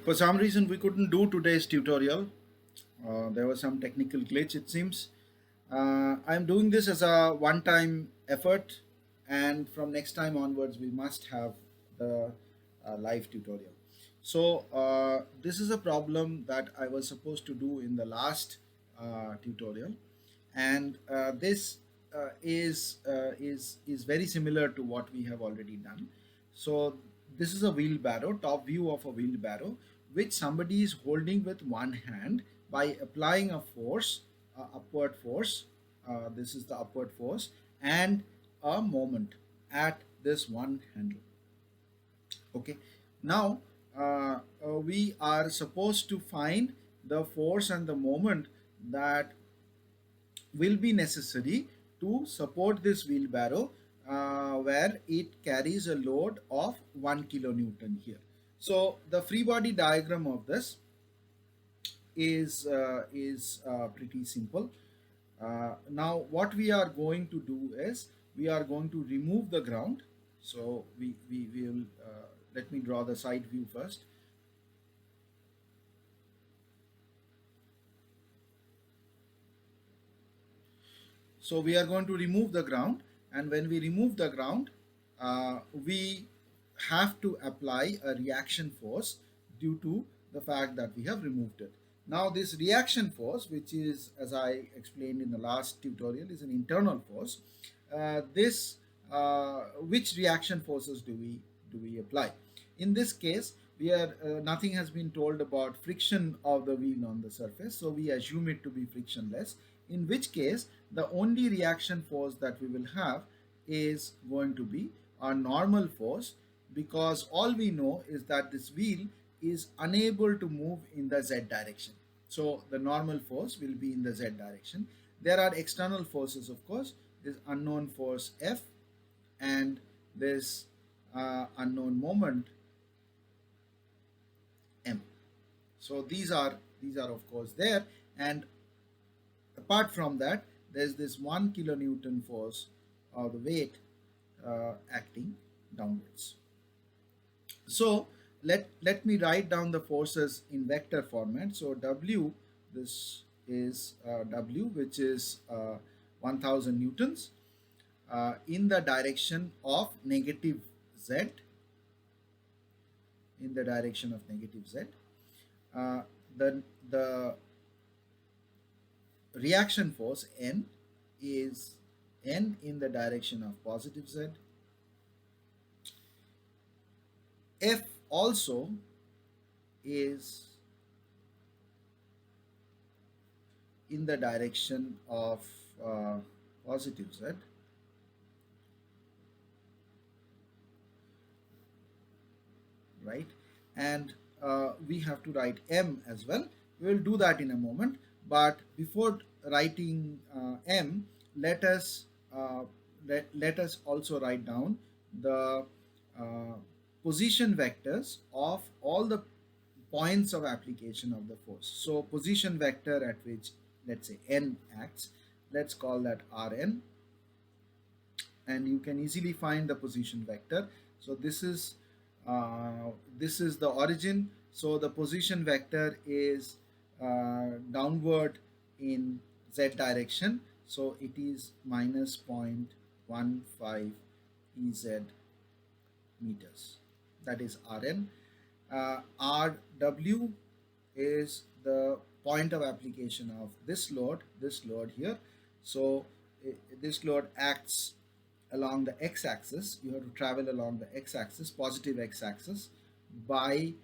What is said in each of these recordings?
For some reason, we couldn't do today's tutorial. There was some technical glitch, it seems. I'm doing this as a one-time effort, and from next time onwards, we must have the live tutorial. So this is a problem that I was supposed to do in the last tutorial, and this is very similar to what we have already done. So this is a wheelbarrow, top view of a wheelbarrow, which somebody is holding with one hand by applying a force, upward force. This is the upward force, and a moment at this one handle. Okay, now we are supposed to find the force and the moment that will be necessary to support this wheelbarrow, where it carries a load of 1 kilonewton here. So the free body diagram of this is pretty simple. Now what we are going to do is we are going to remove the ground. So we will let me draw the side view first. So we are going to remove the ground, and when we remove the ground, we have to apply a reaction force due to the fact that we have removed it. Now this reaction force, which is, as I explained in the last tutorial, is an internal force. This Which reaction forces do we apply? In this case, we are nothing has been told about friction of the wheel on the surface, so we assume it to be frictionless, in which case the only reaction force that we will have is going to be a normal force, because all we know is that this wheel is unable to move in the z direction. So the normal force will be in the z direction. There are external forces, of course. This unknown force F, and this unknown moment M. So these are of course there, and apart from that, there's this 1 kilonewton force of the weight acting downwards. So let me write down the forces in vector format. So W, this is W, which is 1000 newtons in the direction of negative z, in the direction of negative z. Uh, the reaction force N is N in the direction of positive z. F also is in the direction of positive z. Right? And we have to write M as well. We will do that in a moment. But before writing M, let us let us also write down the position vectors of all the points of application of the force. So position vector at which, let's say, N acts, let's call that Rn, and you can easily find the position vector. So this is the origin. So the position vector is downward in z direction, so it is minus 0.15 ez meters. That is Rn. Rw is the point of application of this load here. So this load acts along the x-axis. You have to travel along the x-axis, positive x-axis, by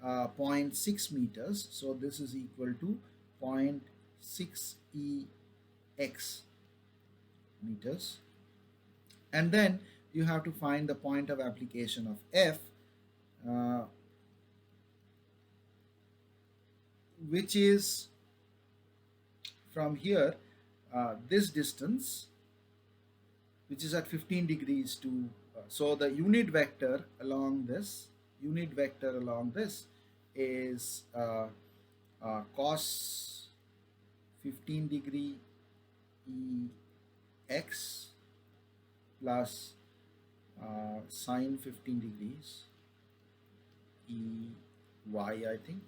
0.6 meters. So this is equal to 0.6 ex meters. And then you have to find the point of application of F, which is from here, this distance, which is at 15 degrees to so the unit vector along this is cos 15 degree ex plus sine 15 degrees y, I think.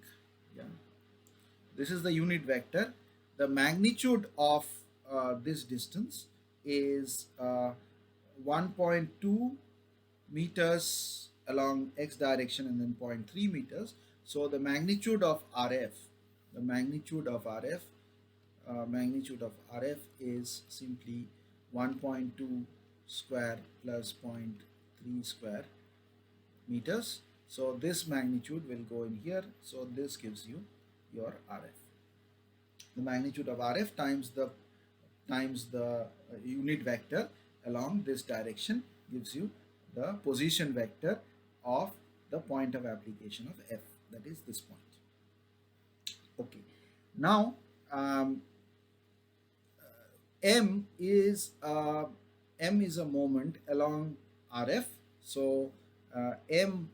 Yeah, this is the unit vector. The magnitude of this distance is 1.2 meters along x direction and then zero point 0.3 meters. So the magnitude of RF, the magnitude of RF is simply 1.2 square plus zero point 0.3 square meters. So this magnitude will go in here. So this gives you your RF. The magnitude of RF times the unit vector along this direction gives you the position vector of the point of application of F, that is this point. Okay, now um, m is a moment along RF. So m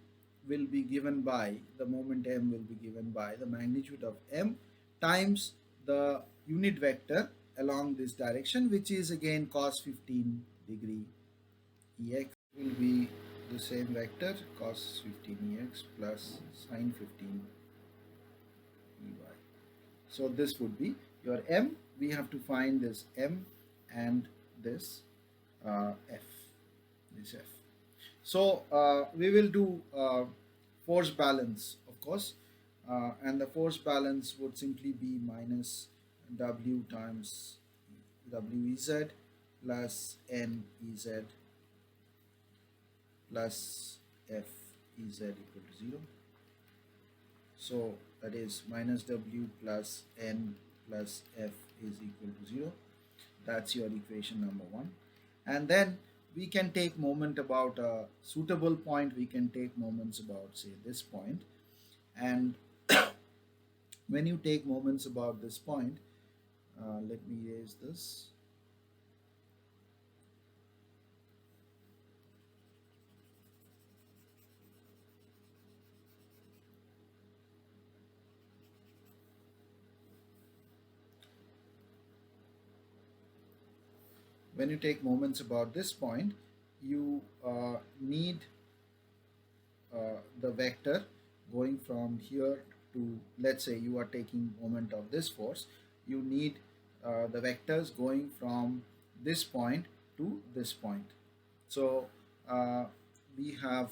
will be given by the moment m will be given by the magnitude of m times the unit vector along this direction, which is again cos 15 degree ex will be the same vector cos 15 ex plus sine 15 ey. So this would be your m. We have to find this m and this f, this f. So we will do force balance, of course, and the force balance would simply be minus w times wez plus nez plus fez equal to 0. So that is minus w plus n plus f is equal to 0. That's your equation number 1. And then we can take moment about a suitable point. We can take moments about, say, this point. And when you take moments about this point, let me erase this. When you take moments about this point, you need the vector going from here to, let's say you are taking moment of this force, you need the vectors going from this point to this point. So we have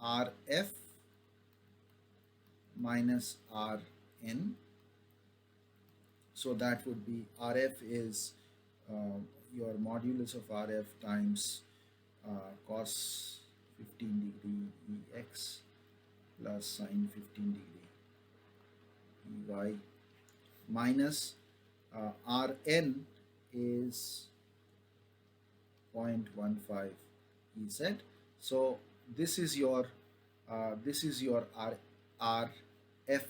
RF minus RN. So that would be RF is your modulus of RF times cos 15 degree EX plus sine 15 degree EY minus Rn is 0.15 EZ. So this is your RF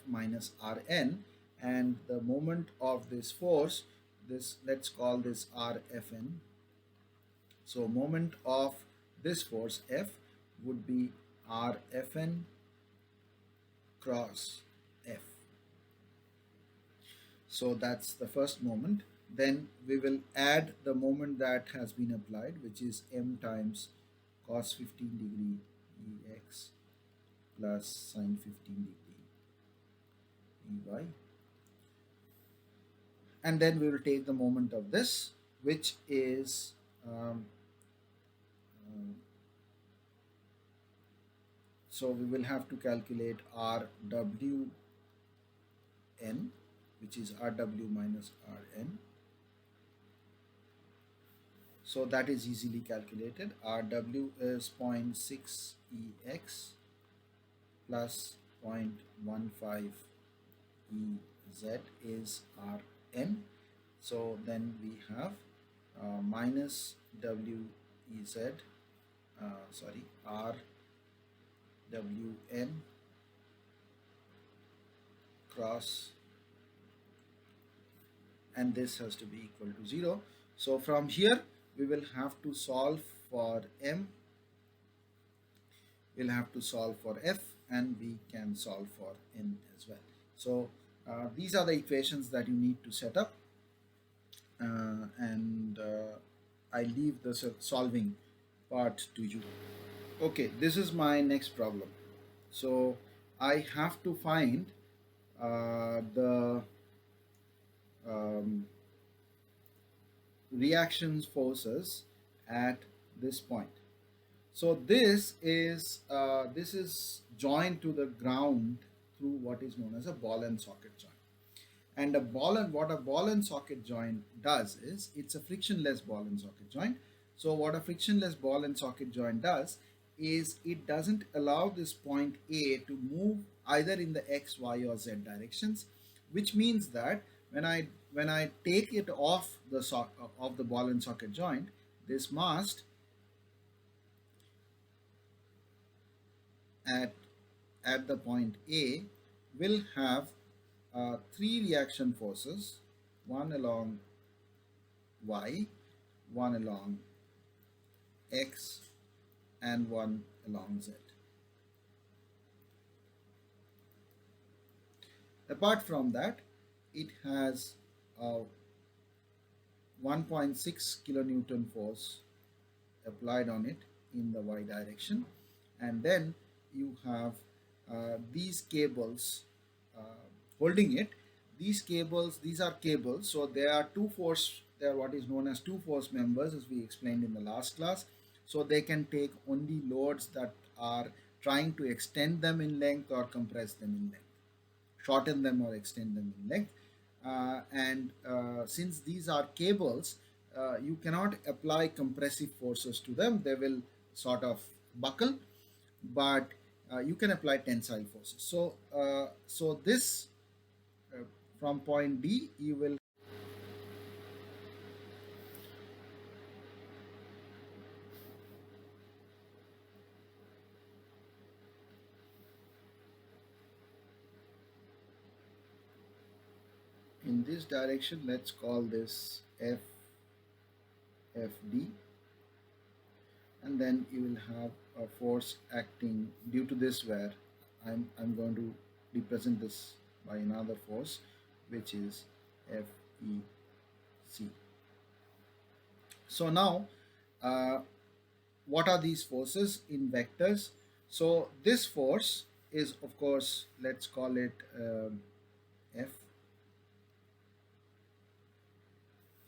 minus Rn, and the moment of this force, this, let's call this Rfn. So moment of this force F would be Rfn cross F. So that's the first moment. Then we will add the moment that has been applied, which is m times cos 15 degree Ex plus sine 15 degree Ey. And then we will take the moment of this, which is so we will have to calculate Rwn, which is Rw minus Rn. So that is easily calculated. Rw is 0.6 Ex plus 0.15 Ez is Rn. So then we have minus Wez, Rwn cross, and this has to be equal to 0. So from here we will have to solve for m, we'll have to solve for f, and we can solve for n as well. So these are the equations that you need to set up, and I leave the solving part to you. Okay, this is my next problem. So I have to find the um, reactions forces at this point. So this is joined to the ground through what is known as a ball and socket joint. And a ball and what a ball and socket joint does is it's a frictionless ball and socket joint. So what a frictionless ball and socket joint does is it doesn't allow this point A to move either in the X, Y, or Z directions, which means that when I take it off of the ball and socket joint, this mast at at the point A will have three reaction forces, one along Y, one along X, and one along Z. Apart from that, it has a 1.6 kilonewton force applied on it in the Y direction, and then you have these cables holding it. These are cables, so they are they are what is known as two force members, as we explained in the last class. So they can take only loads that are trying to extend them in length or compress them in length, shorten them or extend them in length. And since these are cables, you cannot apply compressive forces to them. They will sort of buckle, but you can apply tensile forces. So this uh, from point D, you will in this direction. Let's call this FD, and then you will have a force acting due to this, where I'm going to represent this by another force, which is FEC. So now, uh, what are these forces in vectors? So this force is, of course, let's call it F.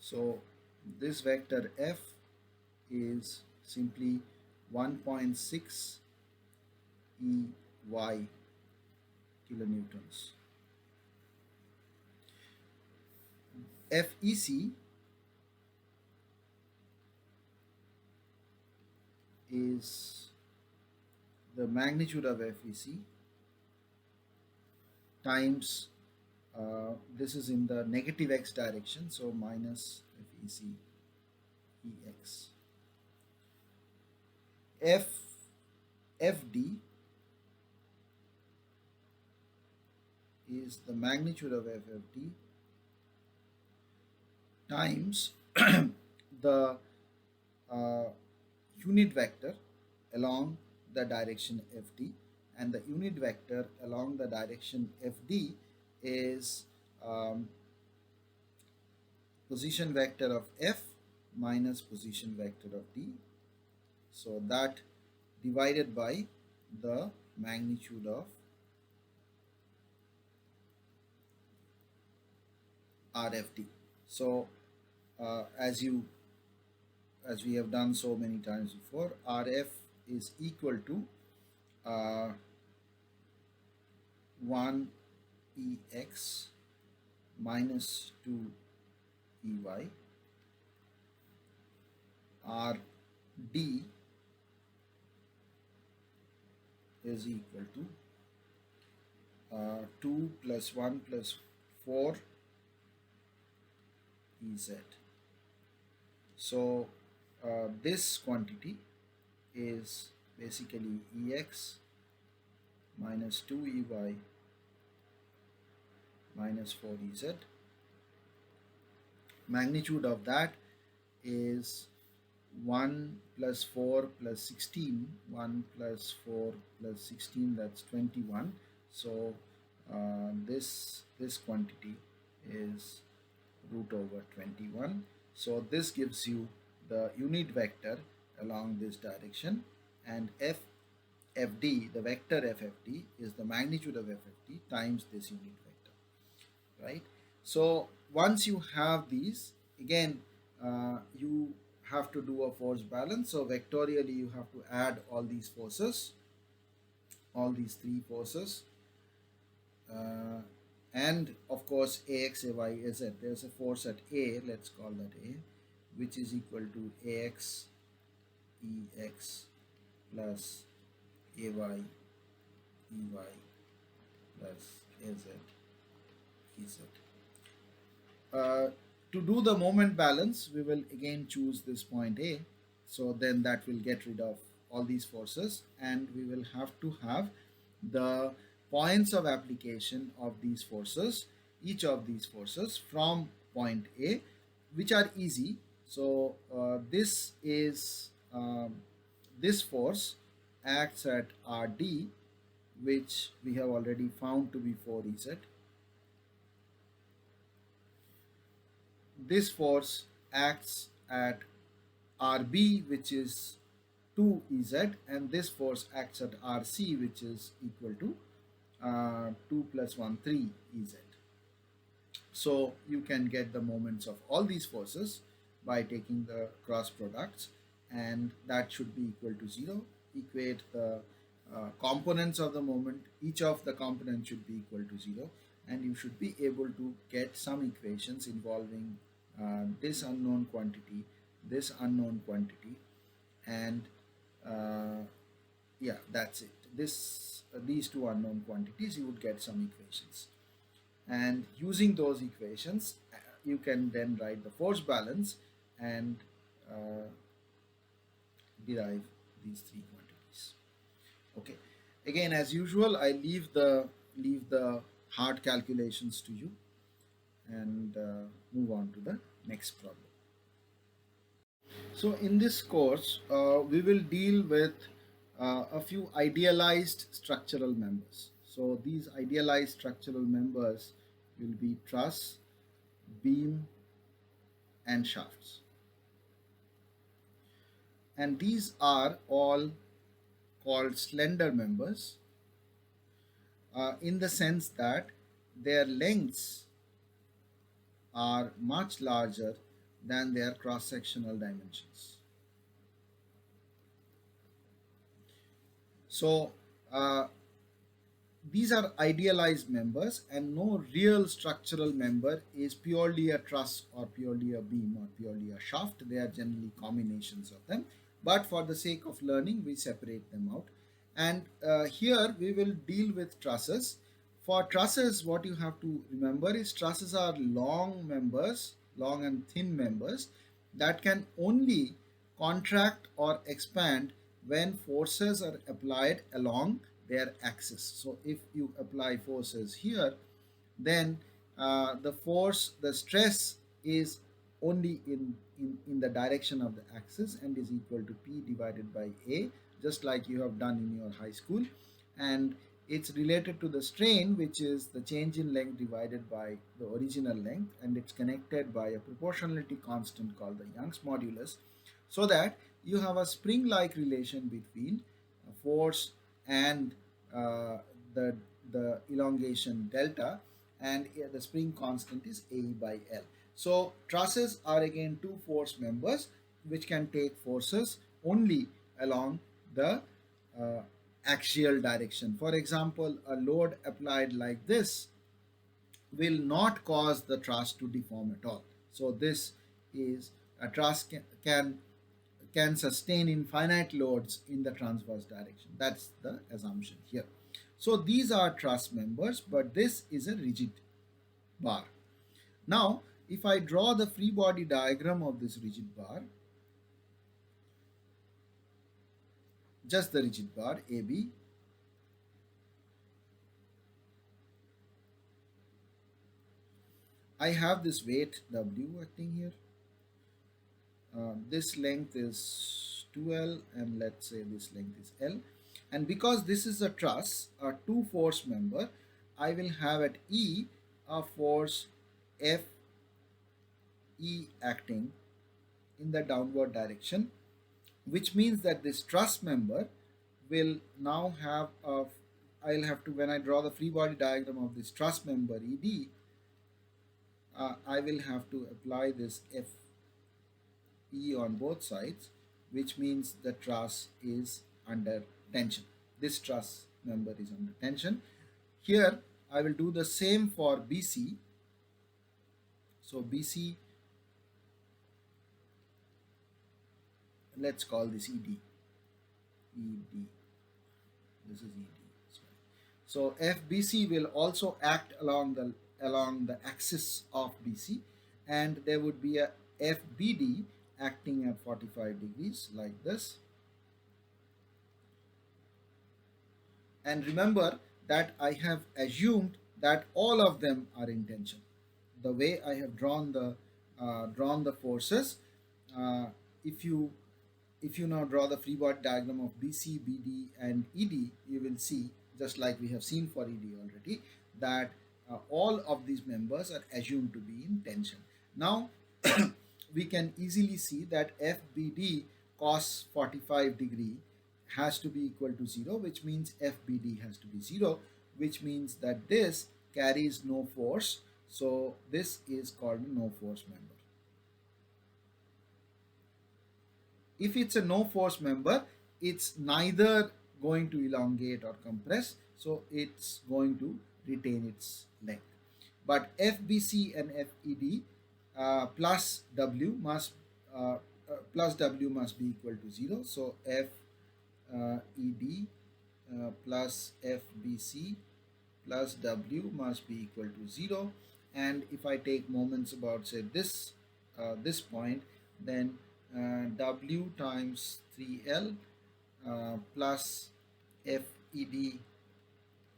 So this vector F is simply 1.6 EY kilonewtons. FEC is the magnitude of FEC times, this is in the negative x direction, so minus FEC EX. FD is the magnitude of FFD times the uh, unit vector along the direction FD, and the unit vector along the direction FD is position vector of F minus position vector of D, so that divided by the magnitude of RFD. So as we have done so many times before, RF is equal to 1 EX minus 2 EY. RD is equal to 2 plus 1 plus 4 EZ. So this quantity is basically EX minus 2 EY minus 4 EZ. Magnitude of that is 1 plus 4 plus 16. 1 plus 4 plus 16, that's 21. So this quantity is root over 21. So this gives you the unit vector along this direction, and F FD, the vector FFD, is the magnitude of FFD times this unit vector, right? So once you have these, again, you have to do a force balance. So vectorially, you have to add all these forces, all these three forces, uh, and of course AX, AY, AZ. There's a force at A, let's call that A, which is equal to AX, EX plus AY, EY plus AZ, EZ. Uh, to do the moment balance, we will again choose this point A. So then that will get rid of all these forces, and we will have to have the points of application of these forces, each of these forces from point A, which are easy. So this is this force acts at RD, which we have already found to be 4Ez. This force acts at RB, which is 2Ez, and this force acts at RC, which is equal to 2 plus 1, 3Ez. So you can get the moments of all these forces by taking the cross products, and that should be equal to 0. Equate the components of the moment, each of the components should be equal to 0, and you should be able to get some equations involving this unknown quantity, this unknown quantity, and uh, yeah, that's it. This these two unknown quantities, you would get some equations, and using those equations, you can then write the force balance and uh, derive these three quantities. Okay. Again, as usual, I leave the hard calculations to you, and move on to the next problem. So in this course, we will deal with a few idealized structural members. So these idealized structural members will be truss, beam, and shafts. And these are all called slender members in the sense that their lengths are much larger than their cross-sectional dimensions. So uh, these are idealized members, and no real structural member is purely a truss or purely a beam or purely a shaft. They are generally combinations of them, but for the sake of learning, we separate them out. And here we will deal with trusses. For trusses, what you have to remember is trusses are long members, long and thin members that can only contract or expand when forces are applied along their axis. So if you apply forces here, then the stress is only in the direction of the axis and is equal to P divided by A, just like you have done in your high school. And it's related to the strain, which is the change in length divided by the original length, and it's connected by a proportionality constant called the Young's modulus, so that you have a spring-like relation between force and uh, the the elongation delta, and the spring constant is A by L. So trusses are again two force members which can take forces only along the uh, axial direction. For example, a load applied like this will not cause the truss to deform at all. So this is a truss can sustain infinite loads in the transverse direction. That's the assumption here. So these are truss members, but this is a rigid bar. Now, if I draw the free body diagram of this rigid bar, just the rigid bar AB, I have this weight W, I think here. This length is 2L, and let's say this length is L. And because this is a truss, a two force member, I will have at E a force F E acting in the downward direction, which means that this truss member will now have a, I'll have to, when I draw the free body diagram of this truss member ED, I will have to apply this FE on both sides, which means the truss is under tension. This truss member is under tension. Here I will do the same for BC. So BC, let's call this ED. ED. This is ED. So FBC will also act along the axis of BC, and there would be a FBD acting at 45 degrees like this. And remember that I have assumed that all of them are in tension. The way I have drawn the forces, uh, if you now draw the free body diagram of BC, BD, and ED, you will see, just like we have seen for ED already, that all of these members are assumed to be in tension. Now, we can easily see that FBD cos 45 degree has to be equal to 0, which means FBD has to be 0, which means that this carries no force. So this is called a no force member. If it's a no force member, it's neither going to elongate or compress, so it's going to retain its length. But FBC and FED plus W must be equal to 0. So FED plus FBC plus W must be equal to 0. And if I take moments about, say, this point, then W times 3L plus FED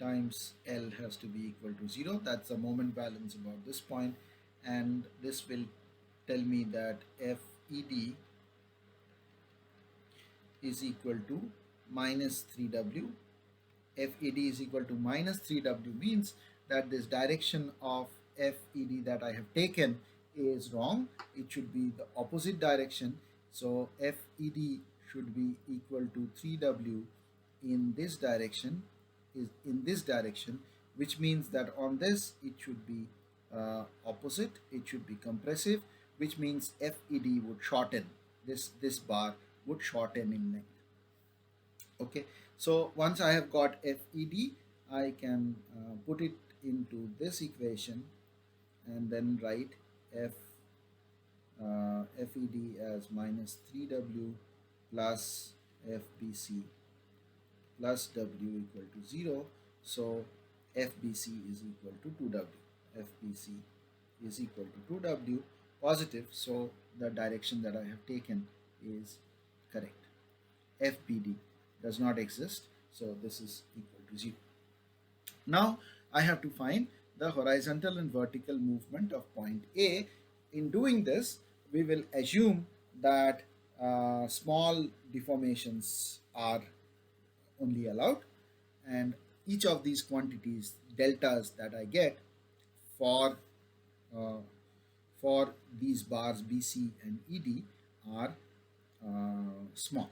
times L has to be equal to 0. That's the moment balance about this point, and this will tell me that FED is equal to minus 3W. FED is equal to minus 3W means that this direction of FED that I have taken is wrong. It should be the opposite direction. So FED should be equal to 3W in this direction, which means that on this it should be opposite. It should be compressive, which means FED would shorten. This bar would shorten in length. Okay, so once I have got FED, I can put it into this equation and then write FED as minus 3W plus FBC plus W equal to 0. So FBC is equal to 2W. FBC is equal to 2W positive, so the direction that I have taken is correct. FBD does not exist, so this is equal to 0. Now I have to find the horizontal and vertical movement of point A. In doing this, we will assume that small deformations are only allowed, and each of these quantities, deltas that I get for these bars BC and ED are small.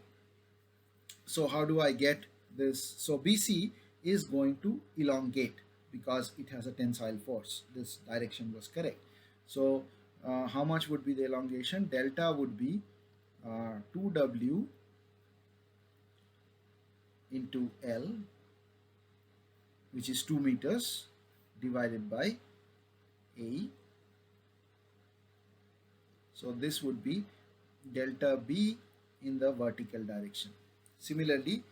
So how do I get this? So BC is going to elongate because it has a tensile force. This direction was correct. So how much would be the elongation? Delta would be 2W into L, which is 2 meters, divided by A. So this would be delta B in the vertical direction. Similarly,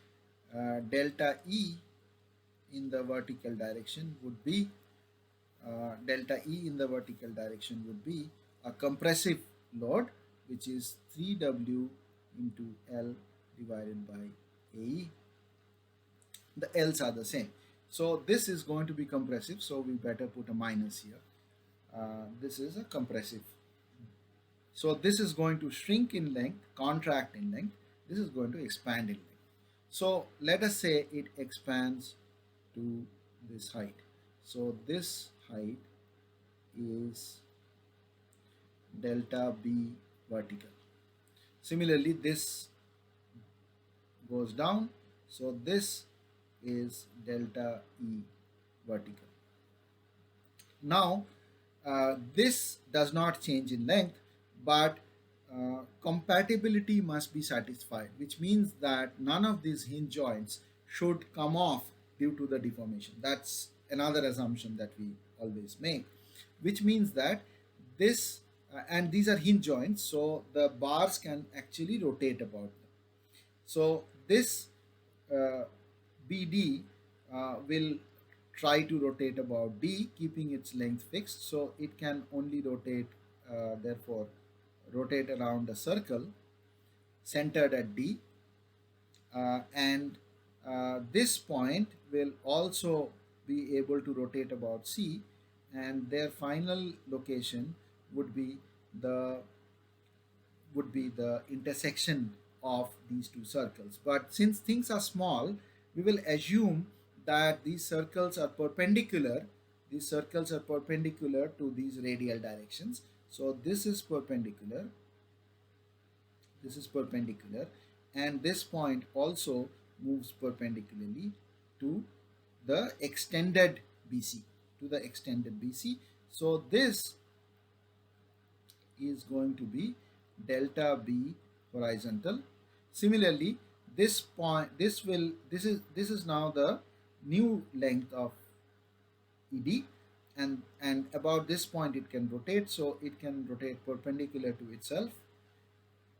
delta E in the vertical direction would be a compressive load, which is 3W into L divided by AE. The L's are the same. So this is going to be compressive, so we better put a minus here. This is a compressive. So this is going to shrink in length, contract in length. This is going to expand in length. So let us say it expands to this height. So this height is delta B vertical. Similarly, this goes down So this is delta E vertical. Now, this does not change in length, but compatibility must be satisfied, which means that none of these hinge joints should come off due to the deformation. That's another assumption that we always make, which means that this, and these are hinge joints, so the bars can actually rotate about them. So this uh, BD will try to rotate about D, keeping its length fixed. So it can only rotate, therefore, rotate around a circle centered at D. And this point will also be able to rotate about C, and their final location would be the intersection of these two circles. But since things are small, we will assume that these circles are perpendicular. These circles are perpendicular to these radial directions. So this is perpendicular, this is perpendicular, and this point also moves perpendicularly to the extended BC, to the extended BC. So this is going to be delta B horizontal. Similarly, this point, this is now the new length of ED, and about this point it can rotate, so it can rotate perpendicular to itself,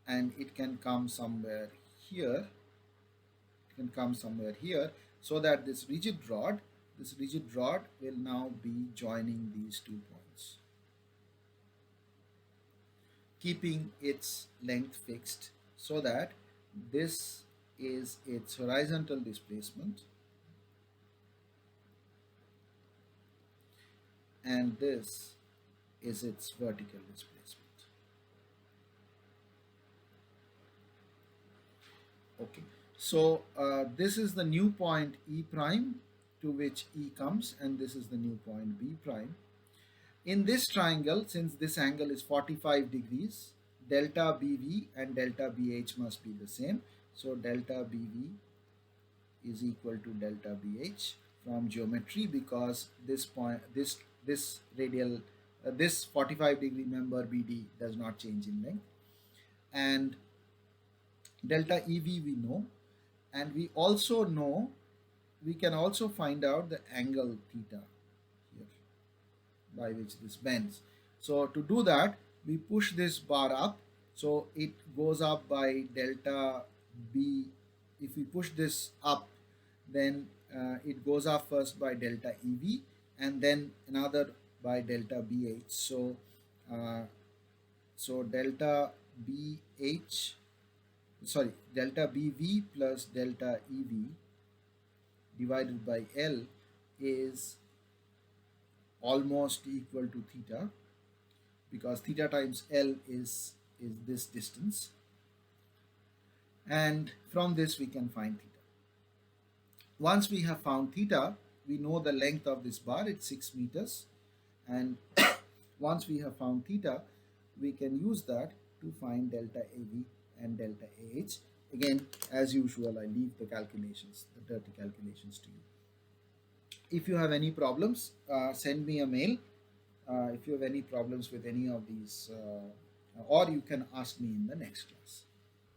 and it can come somewhere here. It can come somewhere here, so that this rigid rod will now be joining these 2 points, keeping its length fixed, so that this is its horizontal displacement and this is its vertical displacement. Okay, so this is the new point E prime to which E comes, and this is the new point B prime. In this triangle, since this angle is 45 degrees, delta BV and delta BH must be the same. So delta BV is equal to delta BH from geometry, because this point, this radial, this 45-degree member BD does not change in length, and delta EV we know, and we also know, we can also find out the angle theta here by which this bends. So to do that, we push this bar up, so it goes up by delta B. If we push this up, then it goes up first by delta EV and then another by delta BH. Uh, so delta BH, sorry, delta BV plus delta EV divided by L is almost equal to theta, because theta times L is this distance, and from this we can find theta. Once we have found theta, we know the length of this bar, it's 6 meters, and once we have found theta, we can use that to find delta AV and delta AH. Again, as usual, I leave the calculations, the dirty calculations to you. If you have any problems, send me a mail. If you have any problems with any of these, or you can ask me in the next class.